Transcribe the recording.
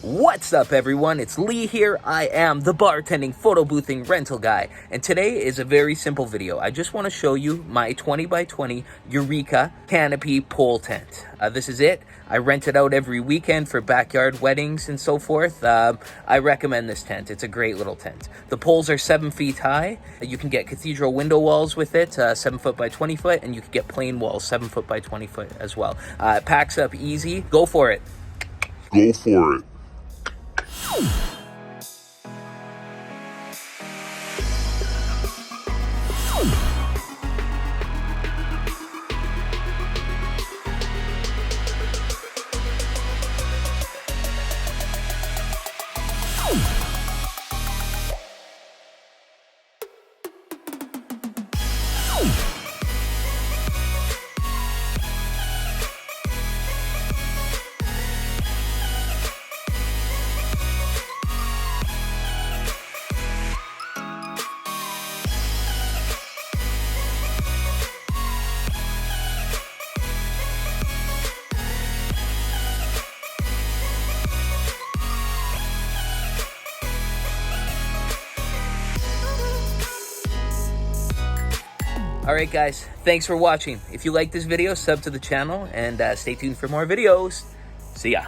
What's up, everyone? It's Lee here. I am the bartending, photo boothing, rental guy, and today is a very simple video. I just want to show you my 20 by 20 Eureka Canopy pole tent. This is it. I rent it out every weekend for backyard weddings and so forth. I recommend this tent. It's a great little tent. The poles are 7 feet high. You can get cathedral window walls with it, 7 foot by 20 foot, and you can get plain walls, 7 foot by 20 foot as well. It packs up easy. Go for it. Go for it. Alright guys, thanks for watching. If you like this video, sub to the channel and stay tuned for more videos. See ya.